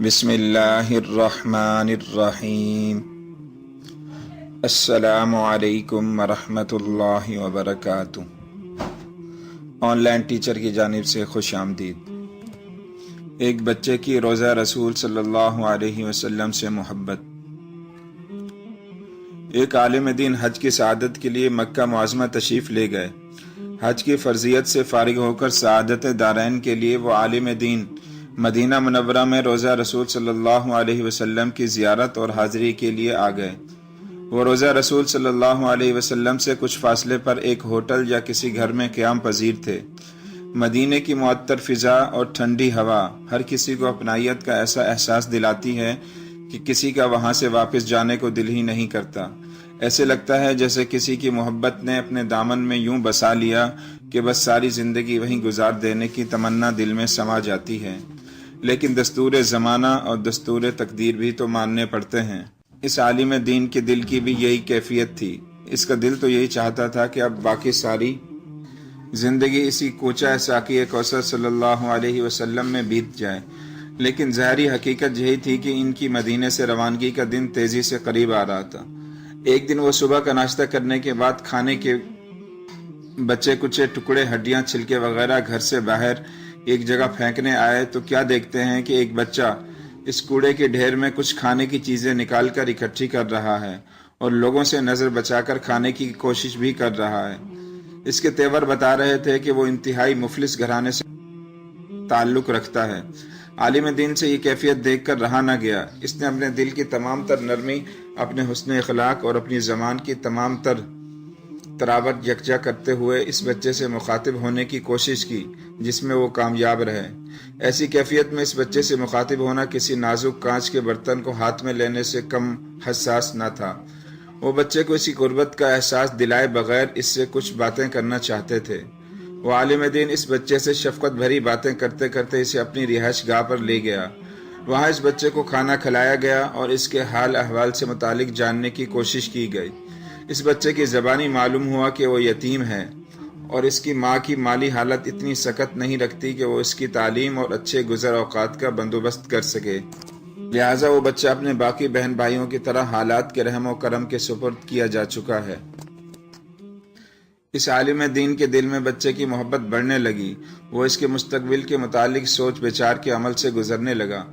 بسم اللہ الرحمن الرحیم۔ السلام علیکم ورحمۃ اللہ وبرکاتہ۔ آن لائن ٹیچر کی جانب سے خوش آمدید۔ ایک بچے کی روزہ رسول صلی اللہ علیہ وسلم سے محبت۔ ایک عالم دین حج کی سعادت کے لیے مکہ معظمہ تشریف لے گئے۔ حج کی فرضیت سے فارغ ہو کر سعادت دارین کے لیے وہ عالم دین مدینہ منورہ میں روزہ رسول صلی اللہ علیہ وسلم کی زیارت اور حاضری کے لیے آ گئے۔ وہ روزہ رسول صلی اللہ علیہ وسلم سے کچھ فاصلے پر ایک ہوٹل یا کسی گھر میں قیام پذیر تھے۔ مدینے کی معطر فضا اور ٹھنڈی ہوا ہر کسی کو اپنائیت کا ایسا احساس دلاتی ہے کہ کسی کا وہاں سے واپس جانے کو دل ہی نہیں کرتا۔ ایسے لگتا ہے جیسے کسی کی محبت نے اپنے دامن میں یوں بسا لیا کہ بس ساری زندگی وہیں گزار دینے کی تمنا دل میں سما جاتی ہے۔ لیکن دستور زمانہ اور دستور تقدیر بھی تو ماننے پڑتے ہیں۔ اس عالم دین کے دل کی بھی یہی کیفیت تھی۔ اس کا دل تو یہی چاہتا تھا کہ اب باقی ساری زندگی اسی کوچہ ساقی کوثر صلی اللہ علیہ وسلم میں بیت جائے۔ لیکن ظاہری حقیقت یہی تھی کہ ان کی مدینے سے روانگی کا دن تیزی سے قریب آ رہا تھا۔ ایک دن وہ صبح کا ناشتہ کرنے کے بعد کھانے کے بچے کچے ٹکڑے، ہڈیاں، چھلکے وغیرہ گھر سے باہر ایک جگہ پھینکنے آئے تو کیا دیکھتے ہیں کہ ایک بچہ اس کوڑے کے ڈھیر میں کچھ کھانے کی چیزیں نکال کر اکٹھی کر رہا ہے اور لوگوں سے نظر بچا کر کھانے کی کوشش بھی کر رہا ہے۔ اس کے تیور بتا رہے تھے کہ وہ انتہائی مفلس گھرانے سے تعلق رکھتا ہے۔ عالم دین سے یہ کیفیت دیکھ کر رہا نہ گیا۔ اس نے اپنے دل کی تمام تر نرمی، اپنے حسن اخلاق اور اپنی زبان کی تمام تر تراوت یکجا کرتے ہوئے اس بچے سے مخاطب ہونے کی کوشش کی، جس میں وہ کامیاب رہے۔ ایسی کیفیت میں اس بچے سے مخاطب ہونا کسی نازک کانچ کے برتن کو ہاتھ میں لینے سے کم حساس نہ تھا۔ وہ بچے کو اسی قربت کا احساس دلائے بغیر اس سے کچھ باتیں کرنا چاہتے تھے۔ وہ عالم دین اس بچے سے شفقت بھری باتیں کرتے کرتے اسے اپنی رہائش گاہ پر لے گیا۔ وہاں اس بچے کو کھانا کھلایا گیا اور اس کے حال احوال سے متعلق جاننے کی کوشش کی گئی۔ اس بچے کی زبانی معلوم ہوا کہ وہ یتیم ہے اور اس کی ماں کی مالی حالت اتنی سخت نہیں رکھتی کہ وہ اس کی تعلیم اور اچھے گزر اوقات کا بندوبست کر سکے۔ لہٰذا وہ بچہ اپنے باقی بہن بھائیوں کی طرح حالات کے رحم و کرم کے سپرد کیا جا چکا ہے۔ اس عالم دین کے دل میں بچے کی محبت بڑھنے لگی۔ وہ اس کے مستقبل کے متعلق سوچ بچار کے عمل سے گزرنے لگا۔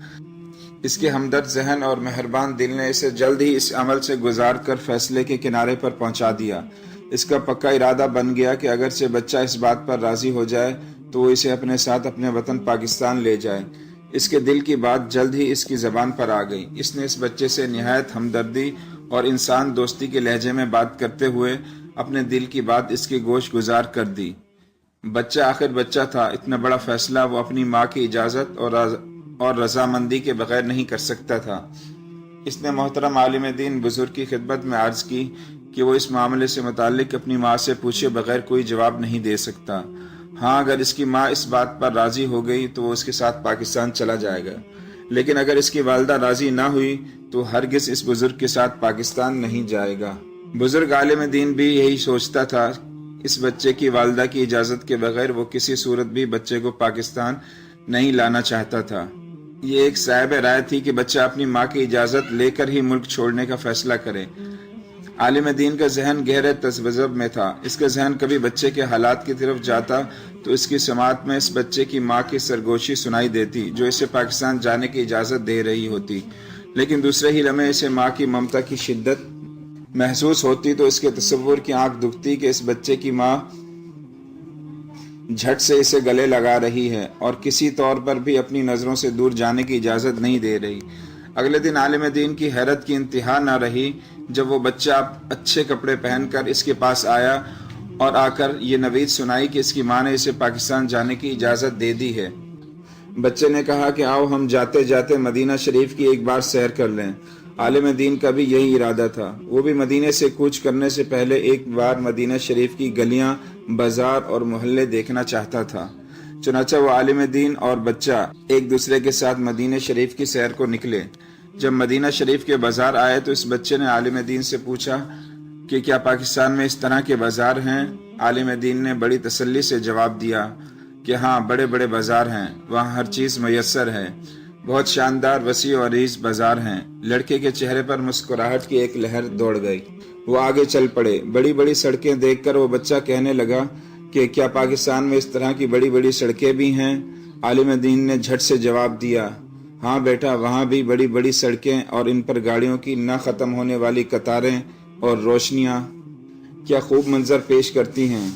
اس کے ہمدرد ذہن اور مہربان دل نے اسے جلد ہی اس عمل سے گزار کر فیصلے کے کنارے پر پہنچا دیا۔ اس کا پکا ارادہ بن گیا کہ اگرچہ بچہ اس بات پر راضی ہو جائے تو وہ اسے اپنے ساتھ اپنے وطن پاکستان لے جائے۔ اس کے دل کی بات جلد ہی اس کی زبان پر آ گئی۔ اس نے اس بچے سے نہایت ہمدردی اور انسان دوستی کے لہجے میں بات کرتے ہوئے اپنے دل کی بات اس کی گوش گزار کر دی۔ بچہ آخر بچہ تھا، اتنا بڑا فیصلہ وہ اپنی ماں کی اجازت اور رضامندی کے بغیر نہیں کر سکتا تھا۔ اس نے محترم عالم دین بزرگ کی خدمت میں عرض کی کہ وہ اس معاملے سے متعلق اپنی ماں سے پوچھے بغیر کوئی جواب نہیں دے سکتا۔ ہاں، اگر اس کی ماں اس بات پر راضی ہو گئی تو وہ اس کے ساتھ پاکستان چلا جائے گا، لیکن اگر اس کی والدہ راضی نہ ہوئی تو ہرگز اس بزرگ کے ساتھ پاکستان نہیں جائے گا۔ بزرگ عالم دین بھی یہی سوچتا تھا۔ اس بچے کی والدہ کی اجازت کے بغیر وہ کسی صورت بھی بچے کو پاکستان نہیں لانا چاہتا تھا۔ یہ ایک صاحب رائے تھی کہ بچہ اپنی ماں کی اجازت لے کر ہی ملک چھوڑنے کا فیصلہ کرے۔ عالم دین کا ذہن گہرے تذبذب میں تھا۔ اس کا ذہن کبھی بچے کے حالات کی طرف جاتا تو اس کی سماعت میں اس بچے کی ماں کی سرگوشی سنائی دیتی جو اسے پاکستان جانے کی اجازت دے رہی ہوتی، لیکن دوسرے ہی لمحے اسے ماں کی ممتا کی شدت محسوس ہوتی تو اس کے تصور کی آنکھ دکھتی کہ اس بچے کی ماں جھٹ سے اسے گلے لگا رہی ہے اور کسی طور پر بھی اپنی نظروں سے دور جانے کی اجازت نہیں دے رہی۔ اگلے دن عالم دین کی حیرت کی انتہا نہ رہی جب وہ بچہ اچھے کپڑے پہن کر اس کے پاس آیا اور آ کر یہ نوید سنائی کہ اس کی ماں نے اسے پاکستان جانے کی اجازت دے دی ہے۔ بچے نے کہا کہ آؤ ہم جاتے جاتے مدینہ شریف کی ایک بار سیر کر لیں۔ عالم دین کا بھی یہی ارادہ تھا۔ وہ بھی مدینے سے کوچ کرنے سے پہلے ایک بار مدینہ شریف کی گلیاں، بازار اور محلے دیکھنا چاہتا تھا۔ چنانچہ وہ عالم دین اور بچہ ایک دوسرے کے ساتھ مدینہ شریف کی سیر کو نکلے۔ جب مدینہ شریف کے بازار آئے تو اس بچے نے عالم دین سے پوچھا کہ کیا پاکستان میں اس طرح کے بازار ہیں؟ عالم دین نے بڑی تسلی سے جواب دیا کہ ہاں، بڑے بڑے بازار ہیں، وہاں ہر چیز میسر ہے۔ بہت شاندار وسیع اور عریض بازار ہیں۔ لڑکے کے چہرے پر مسکراہٹ کی ایک لہر دوڑ گئی۔ وہ آگے چل پڑے۔ بڑی بڑی سڑکیں دیکھ کر وہ بچہ کہنے لگا کہ کیا پاکستان میں اس طرح کی بڑی بڑی سڑکیں بھی ہیں؟ عالم دین نے جھٹ سے جواب دیا، ہاں بیٹا، وہاں بھی بڑی بڑی سڑکیں اور ان پر گاڑیوں کی نہ ختم ہونے والی قطاریں اور روشنیاں کیا خوب منظر پیش کرتی ہیں،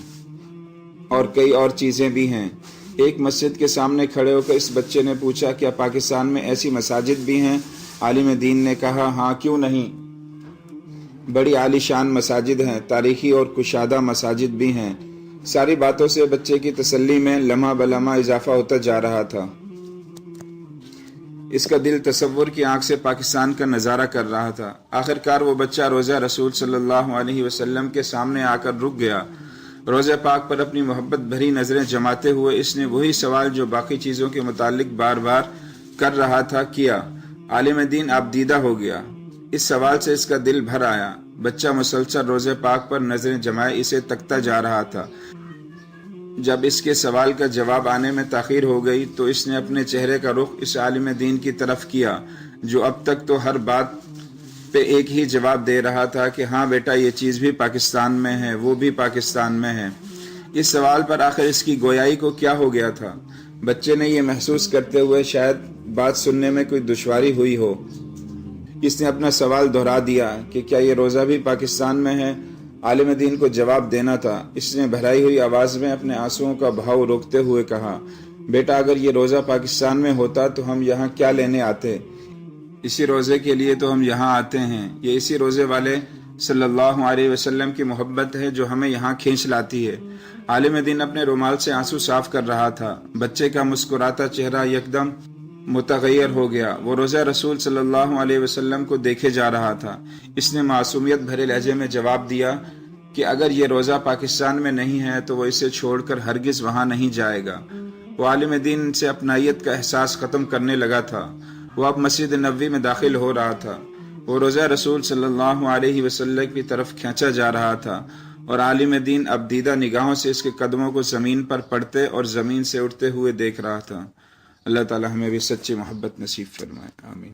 اور کئی اور چیزیں بھی ہیں۔ ایک مسجد کے سامنے کھڑے ہو کر اس بچے نے پوچھا، کیا پاکستان میں ایسی مساجد بھی ہیں؟ عالم دین نے کہا، ہاں کیوں نہیں، بڑی عالی شان مساجد ہیں، تاریخی اور کشادہ مساجد بھی ہیں۔ ساری باتوں سے بچے کی تسلی میں لمحہ بلمحہ اضافہ ہوتا جا رہا تھا۔ اس کا دل تصور کی آنکھ سے پاکستان کا نظارہ کر رہا تھا۔ آخر کار وہ بچہ روضہ رسول صلی اللہ علیہ وسلم کے سامنے آ کر رک گیا۔ روضہ پاک پر اپنی محبت بھری نظریں جماتے ہوئے اس نے وہی سوال جو باقی چیزوں کے متعلق بار بار کر رہا تھا کیا۔ عالم دین آپ دیدہ ہو گیا۔ اس سوال سے اس کا دل بھر آیا۔ بچہ مسلسل روضہ پاک پر نظریں جمائے اسے تکتا جا رہا تھا۔ جب اس کے سوال کا جواب آنے میں تاخیر ہو گئی تو اس نے اپنے چہرے کا رخ اس عالم دین کی طرف کیا جو اب تک تو ہر بات پہ ایک ہی جواب دے رہا تھا کہ ہاں بیٹا، یہ چیز بھی پاکستان میں ہے، وہ بھی پاکستان میں ہے۔ اس سوال پر آخر اس کی گویائی کو کیا ہو گیا تھا؟ بچے نے یہ محسوس کرتے ہوئے شاید بات سننے میں کوئی دشواری ہوئی ہو، اس نے اپنا سوال دہرا دیا کہ کیا یہ روضہ بھی پاکستان میں ہے؟ عالم دین کو جواب دینا تھا۔ اس نے بھرائی ہوئی آواز میں اپنے آنسوؤں کا بہاؤ روکتے ہوئے کہا، بیٹا، اگر یہ روضہ پاکستان میں ہوتا تو ہم یہاں کیا لینے آتے؟ اسی روضے کے لیے تو ہم یہاں آتے ہیں۔ یہ اسی روضے والے صلی اللہ علیہ وسلم کی محبت ہے جو ہمیں یہاں کھینچ لاتی ہے۔ عالم دین اپنے رومال سے آنسو صاف کر رہا تھا۔ بچے کا مسکراتا چہرہ یکدم متغیر ہو گیا۔ وہ روضہ رسول صلی اللہ علیہ وسلم کو دیکھے جا رہا تھا۔ اس نے معصومیت بھرے لہجے میں جواب دیا کہ اگر یہ روضہ پاکستان میں نہیں ہے تو وہ اسے چھوڑ کر ہرگز وہاں نہیں جائے گا۔ وہ عالم دین سے اپنائیت کا احساس ختم کرنے لگا تھا۔ وہ اب مسجد نبوی میں داخل ہو رہا تھا۔ وہ روضہ رسول صلی اللہ علیہ وسلم کی طرف کھینچا جا رہا تھا اور عالم دین اب دیدہ نگاہوں سے اس کے قدموں کو زمین پر پڑتے اور زمین سے اٹھتے ہوئے دیکھ رہا تھا۔ اللہ تعالی ہمیں بھی سچی محبت نصیب فرمائے، آمین۔